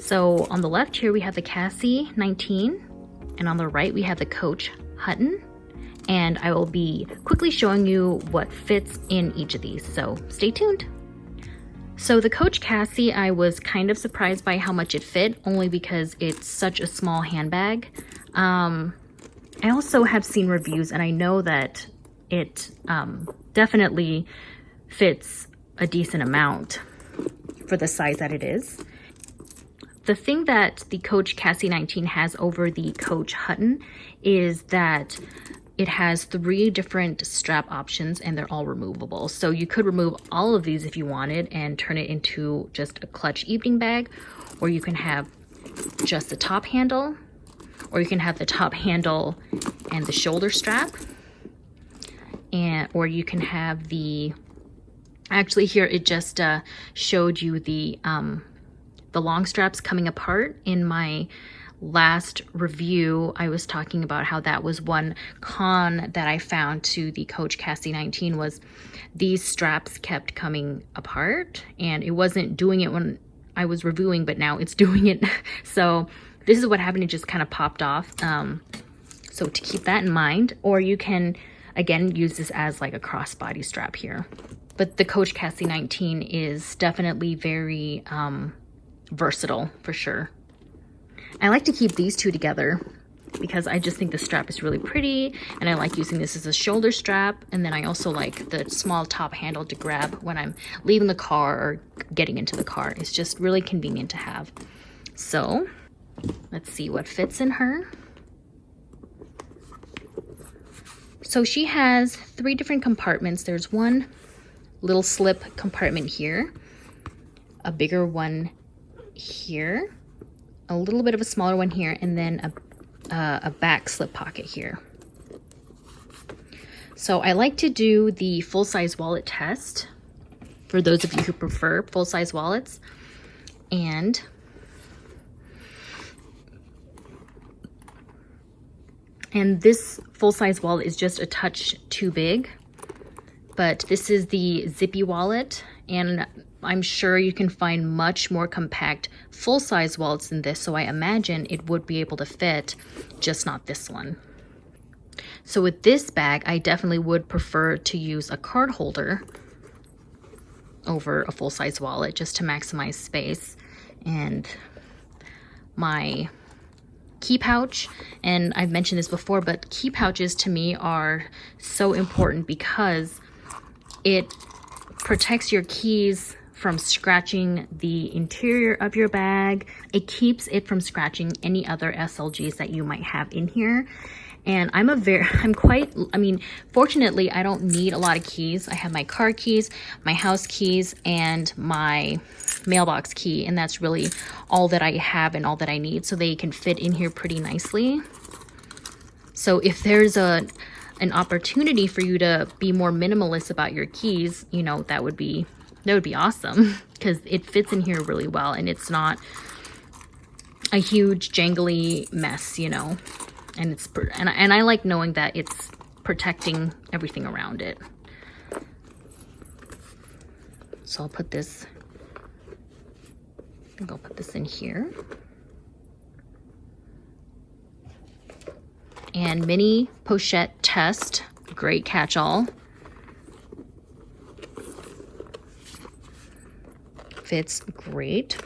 So on the left here, we have the Cassie 19, and on the right, we have the Coach Hutton. And I will be quickly showing you what fits in each of these, so stay tuned. So the Coach Cassie, I was kind of surprised by how much it fit, only because it's such a small handbag. I also have seen reviews, and I know that it definitely fits a decent amount for the size that it is. The thing that the Coach Cassie 19 has over the Coach Hutton is that it has 3 different strap options, and they're all removable. So you could remove all of these if you wanted and turn it into just a clutch evening bag, or you can have just the top handle, or you can have the top handle and the shoulder strap, or you can have the, actually here it just showed you the long straps coming apart. In my last review, I was talking about how that was one con that I found to the Coach Cassie 19 was these straps kept coming apart, and it wasn't doing it when I was reviewing, but now it's doing it. So this is what happened, it just kind of popped off. So to keep that in mind, or you can again use this as like a crossbody strap here. But the Coach Cassie 19 is definitely very versatile for sure. I like to keep these two together because I just think the strap is really pretty, and I like using this as a shoulder strap, and then I also like the small top handle to grab when I'm leaving the car or getting into the car. It's just really convenient to have. So let's see what fits in her. So she has 3 different compartments. There's one little slip compartment here, a bigger one here, a little bit of a smaller one here, and then a back slip pocket here. So I like to do the full-size wallet test for those of you who prefer full-size wallets. And this full-size wallet is just a touch too big, but this is the zippy wallet, and I'm sure you can find much more compact full-size wallets than this, so I imagine it would be able to fit, just not this one. So with this bag, I definitely would prefer to use a card holder over a full-size wallet just to maximize space. And my key pouch, and I've mentioned this before, but key pouches to me are so important because it protects your keys from scratching the interior of your bag. It keeps it from scratching any other SLGs that you might have in here. And fortunately, I don't need a lot of keys. I have my car keys, my house keys, and my mailbox key, and that's really all that I have and all that I need. So they can fit in here pretty nicely. So if there's an opportunity for you to be more minimalist about your keys, you know, that would be awesome, because it fits in here really well, and it's not a huge jangly mess, you know. And I like knowing that it's protecting everything around it. So I'll put this, I think I'll put this in here. And mini pochette test, great catch-all. Fits great.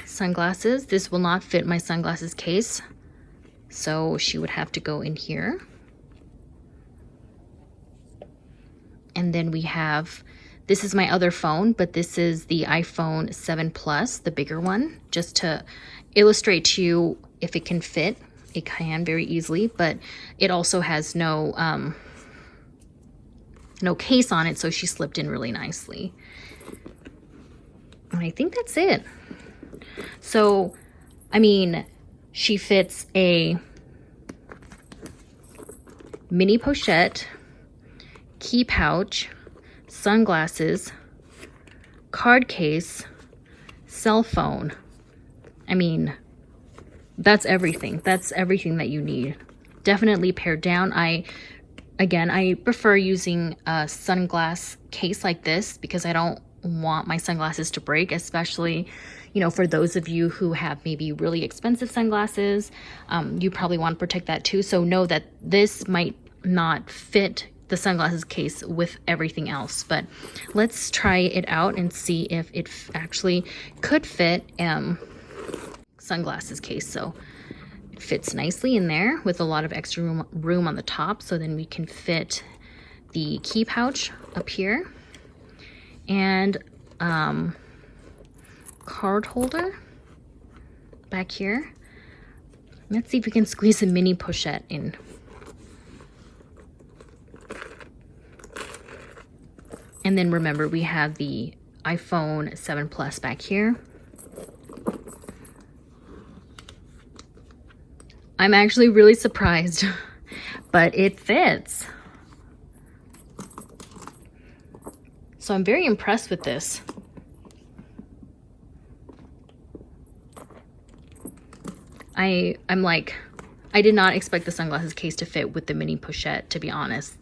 Sunglasses. This will not fit my sunglasses case, so she would have to go in here. And then we have, this is my other phone, but this is the iPhone 7 Plus, the bigger one, just to illustrate to you if it can fit. It can very easily, but it also has no case on it, so she slipped in really nicely. And I think that's it. So, I mean, she fits a mini pochette, key pouch, sunglasses, card case, cell phone. I mean, that's everything. That's everything that you need definitely pared down. Again, I prefer using a sunglass case like this because I don't want my sunglasses to break, especially, you know, for those of you who have maybe really expensive sunglasses. You probably want to protect that too. So know that this might not fit the sunglasses case with everything else, but let's try it out and see if it actually could fit sunglasses case. So it fits nicely in there with a lot of extra room on the top, so then we can fit the key pouch up here and card holder back here. Let's see if we can squeeze a mini pochette in. And then remember, we have the iPhone 7 Plus back here. I'm actually really surprised, but it fits. So I'm very impressed with this. I'm like, I did not expect the sunglasses case to fit with the mini pochette, to be honest.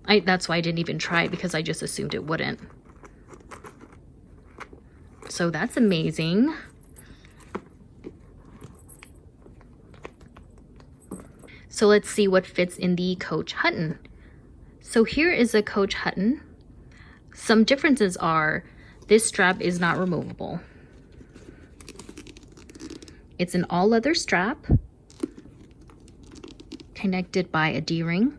That's why I didn't even try it, because I just assumed it wouldn't. So that's amazing. So let's see what fits in the Coach Hutton. So here is a Coach Hutton. Some differences are this strap is not removable. It's an all leather strap connected by a D-ring.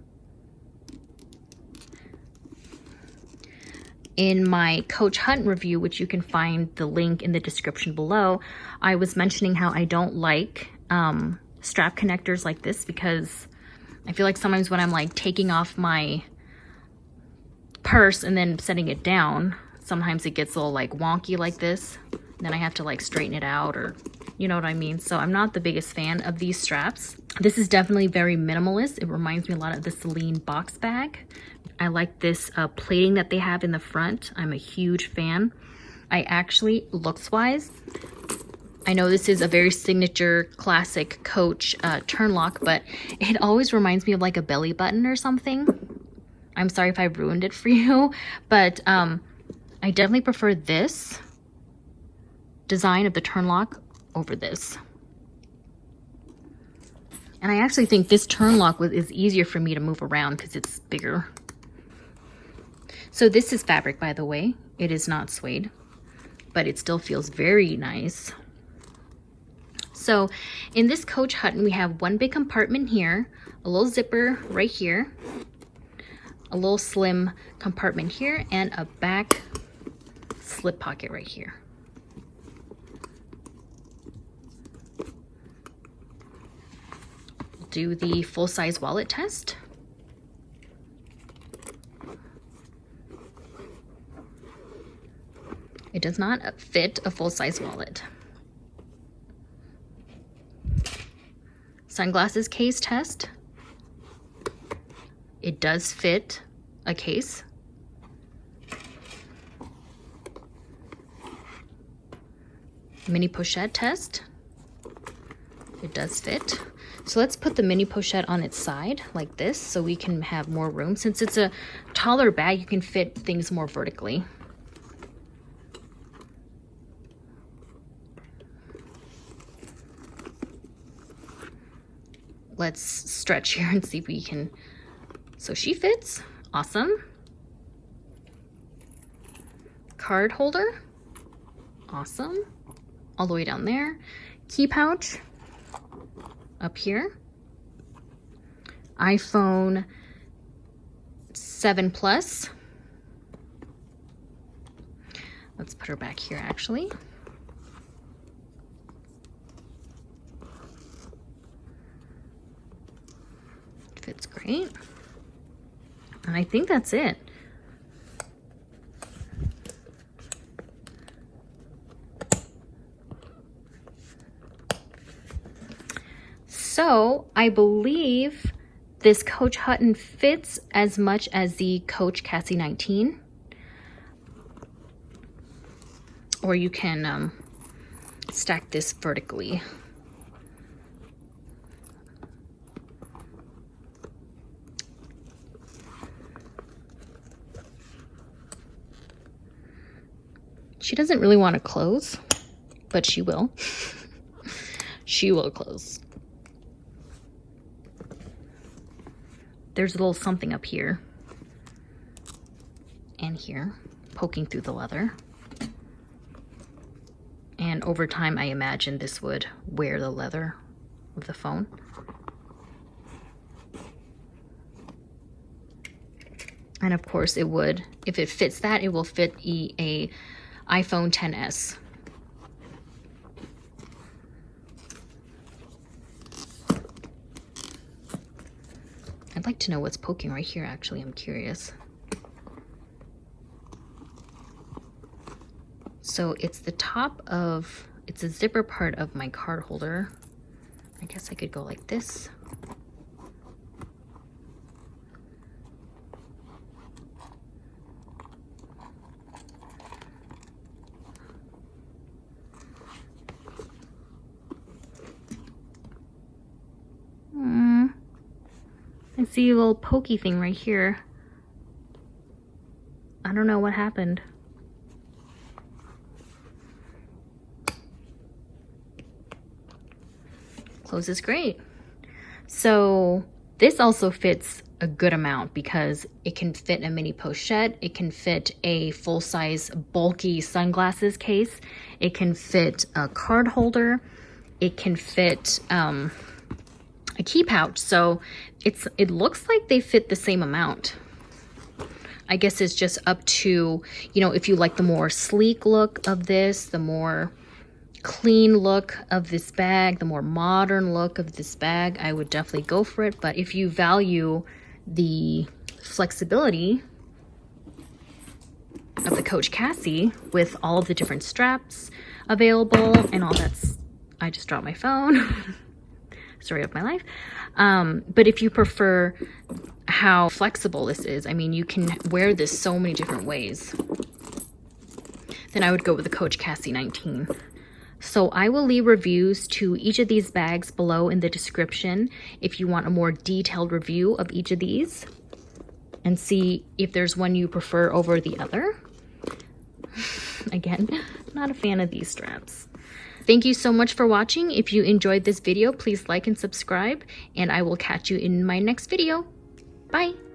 In my Coach Hutton review, which you can find the link in the description below, I was mentioning how I don't like strap connectors like this, because I feel like sometimes when I'm like taking off my purse and then setting it down, sometimes it gets a little like wonky like this. Then I have to like straighten it out, or you know what I mean? So I'm not the biggest fan of these straps. This is definitely very minimalist. It reminds me a lot of the Celine box bag. I like this plating that they have in the front. I'm a huge fan. I actually, looks-wise, I know this is a very signature classic Coach turn lock, but it always reminds me of like a belly button or something. I'm sorry if I ruined it for you, but I definitely prefer this design of the turn lock over this. And I actually think this turn lock is easier for me to move around because it's bigger. So this is fabric, by the way. It is not suede, but it still feels very nice. So in this Coach Hutton, we have one big compartment here, a little zipper right here, a little slim compartment here, and a back slip pocket right here. Do the full-size wallet test. It does not fit a full-size wallet. Sunglasses case test. It does fit a case. Mini pochette test. It does fit. So let's put the mini pochette on its side like this so we can have more room. Since it's a taller bag, you can fit things more vertically. Let's stretch here and see if we can. So she fits. Awesome. Card holder. Awesome. All the way down there. Key pouch. Up here. iPhone 7 Plus. Let's put her back here actually. Fits great. And I think that's it. So I believe this Coach Hutton fits as much as the Coach Cassie 19. Or you can stack this vertically. She doesn't really want to close, but she will. She will close. There's a little something up here and here poking through the leather. And over time, I imagine this would wear the leather of the phone. And of course it would, if it fits that, it will fit a iPhone XS. I'd like to know what's poking right here, actually. I'm curious. So it's the top of, it's a zipper part of my card holder. I guess I could go like this. I see a little pokey thing right here. I don't know what happened. Closes great. So this also fits a good amount because it can fit a mini pochette. It can fit a full-size bulky sunglasses case. It can fit a card holder. It can fit a key pouch. So it looks like they fit the same amount. I guess it's just up to, you know, if you like the more sleek look of this, the more clean look of this bag, the more modern look of this bag, I would definitely go for it. But if you value the flexibility of the Coach Cassie with all of the different straps available and all that's, I just dropped my phone. Story of my life. But if you prefer how flexible this is, I mean, you can wear this so many different ways, then I would go with the Coach Cassie 19. So I will leave reviews to each of these bags below in the description if you want a more detailed review of each of these and see if there's one you prefer over the other. Again, not a fan of these straps. Thank you so much for watching. If you enjoyed this video, please like and subscribe, and I will catch you in my next video. Bye.